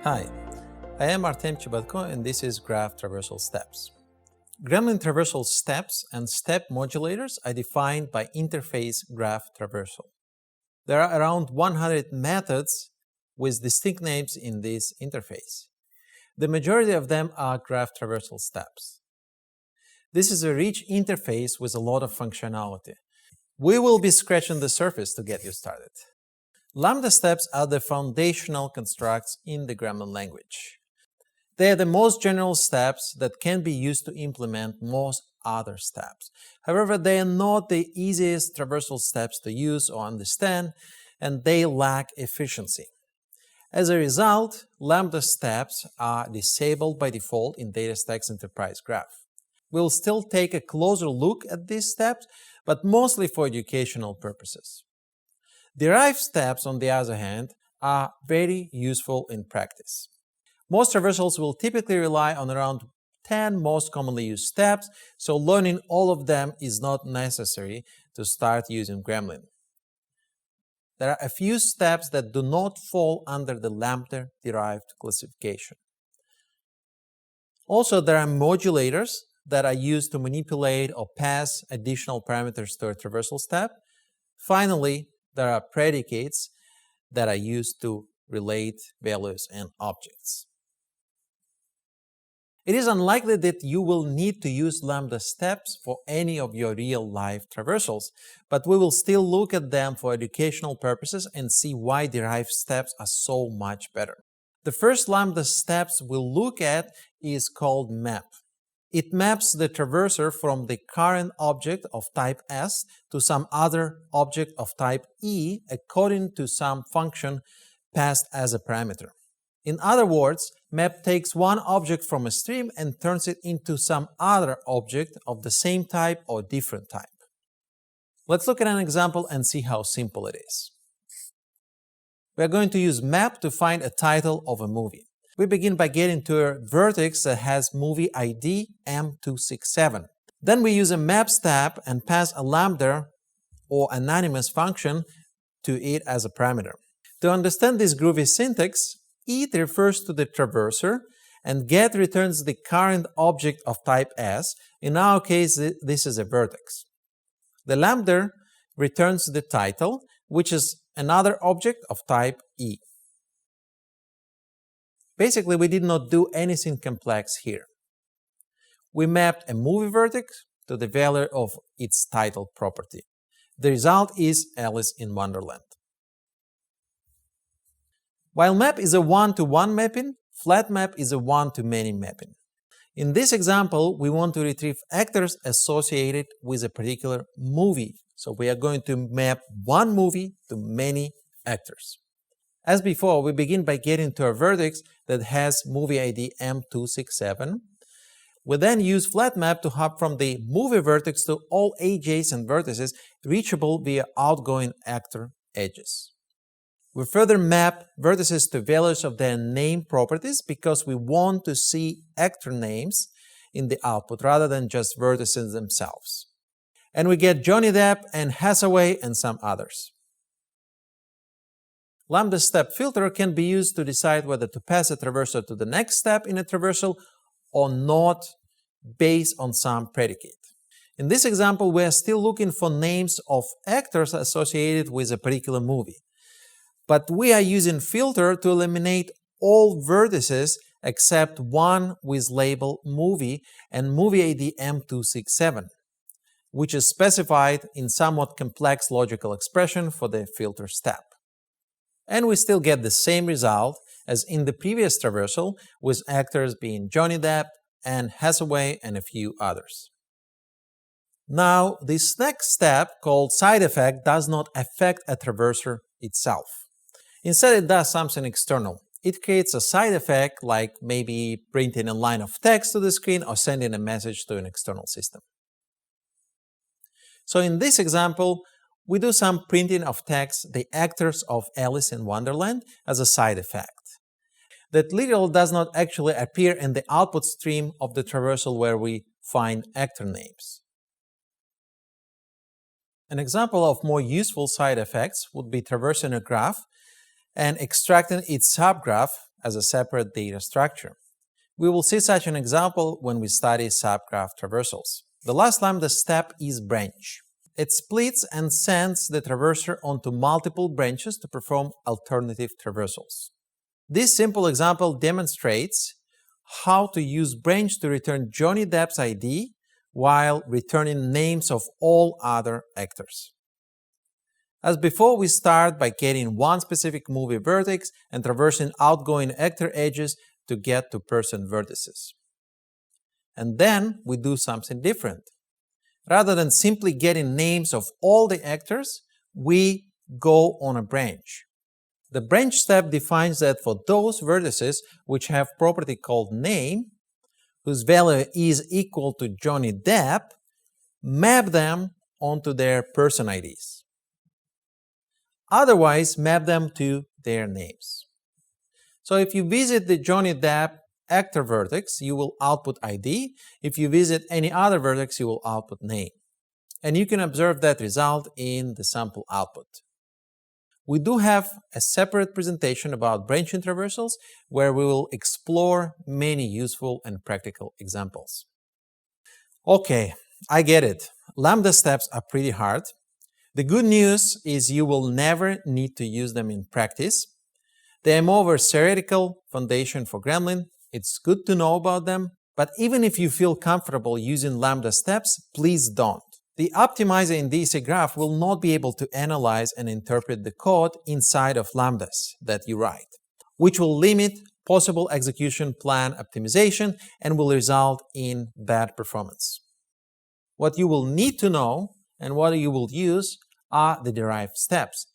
Hi, I am Artem Chibatko and this is GraphTraversal steps. Gremlin traversal steps and step modulators are defined by interface GraphTraversal. There are around 100 methods with distinct names in this interface. The majority of them are GraphTraversal steps. This is a rich interface with a lot of functionality. We will be scratching the surface to get you started. Lambda steps are the foundational constructs in the Gremlin language. They are the most general steps that can be used to implement most other steps. However, they are not the easiest traversal steps to use or understand, and they lack efficiency. As a result, Lambda steps are disabled by default in DataStax Enterprise Graph. We'll still take a closer look at these steps, but mostly for educational purposes. Derived steps, on the other hand, are very useful in practice. Most traversals will typically rely on around 10 most commonly used steps, so learning all of them is not necessary to start using Gremlin. There are a few steps that do not fall under the Lambda derived classification. Also, there are modulators that are used to manipulate or pass additional parameters to a traversal step. Finally, there are predicates that are used to relate values and objects. It is unlikely that you will need to use Lambda steps for any of your real-life traversals, but we will still look at them for educational purposes and see why derived steps are so much better. The first Lambda steps we'll look at is called map. It maps the traverser from the current object of type S to some other object of type E according to some function passed as a parameter. In other words, map takes one object from a stream and turns it into some other object of the same type or different type. Let's look at an example and see how simple it is. We are going to use map to find a title of a movie. We begin by getting to a vertex that has movie ID M267. Then we use a map step and pass a lambda or anonymous function to it as a parameter. To understand this groovy syntax, it refers to the traverser and get returns the current object of type S. In our case, this is a vertex. The lambda returns the title, which is another object of type E. Basically, we did not do anything complex here. We mapped a movie vertex to the value of its title property. The result is Alice in Wonderland. While map is a one-to-one mapping, flatMap is a one-to-many mapping. In this example, we want to retrieve actors associated with a particular movie. So we are going to map one movie to many actors. As before, we begin by getting to a vertex that has movie ID M267. We then use flatMap to hop from the movie vertex to all adjacent vertices reachable via outgoing actor edges. We further map vertices to values of their name properties because we want to see actor names in the output rather than just vertices themselves. And we get Johnny Depp and Hathaway and some others. Lambda step filter can be used to decide whether to pass a traversal to the next step in a traversal or not based on some predicate. In this example, we are still looking for names of actors associated with a particular movie. But we are using filter to eliminate all vertices except one with label movie and movie ID M267, which is specified in somewhat complex logical expression for the filter step. And we still get the same result as in the previous traversal, with actors being Johnny Depp, Anne Hathaway, and a few others. Now, this next step, called side effect, does not affect a traverser itself. Instead, it does something external. It creates a side effect, like maybe printing a line of text to the screen or sending a message to an external system. So in this example, we do some printing of text, the actors of Alice in Wonderland, as a side effect. That literal does not actually appear in the output stream of the traversal where we find actor names. An example of more useful side effects would be traversing a graph and extracting its subgraph as a separate data structure. We will see such an example when we study subgraph traversals. The last Lambda step is branch. It splits and sends the traverser onto multiple branches to perform alternative traversals. This simple example demonstrates how to use branch to return Johnny Depp's ID while returning names of all other actors. As before, we start by getting one specific movie vertex and traversing outgoing actor edges to get to person vertices. And then we do something different. Rather than simply getting names of all the actors, we go on a branch. The branch step defines that for those vertices which have property called name, whose value is equal to Johnny Depp, map them onto their person IDs. Otherwise, map them to their names. So if you visit the Johnny Depp actor vertex, you will output ID. If you visit any other vertex, you will output name. And you can observe that result in the sample output. We do have a separate presentation about branching traversals where we will explore many useful and practical examples. Okay, I get it. Lambda steps are pretty hard. The good news is you will never need to use them in practice. They are more of a theoretical foundation for Gremlin. It's good to know about them, but even if you feel comfortable using Lambda steps, please don't. The optimizer in DSA graph will not be able to analyze and interpret the code inside of lambdas that you write, which will limit possible execution plan optimization and will result in bad performance. What you will need to know and what you will use are the derived steps.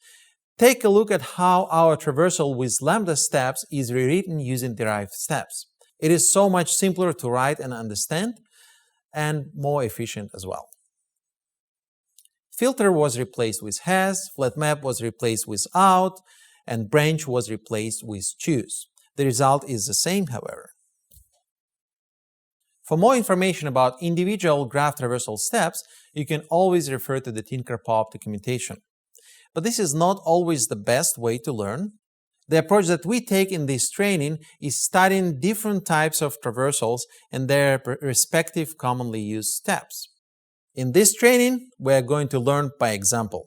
Take a look at how our traversal with Lambda steps is rewritten using derived steps. It is so much simpler to write and understand, and more efficient as well. Filter was replaced with has, flatMap was replaced with out, and branch was replaced with choose. The result is the same, however. For more information about individual graph traversal steps, you can always refer to the TinkerPop documentation. But this is not always the best way to learn. The approach that we take in this training is studying different types of traversals and their respective commonly used steps. In this training, we are going to learn by example.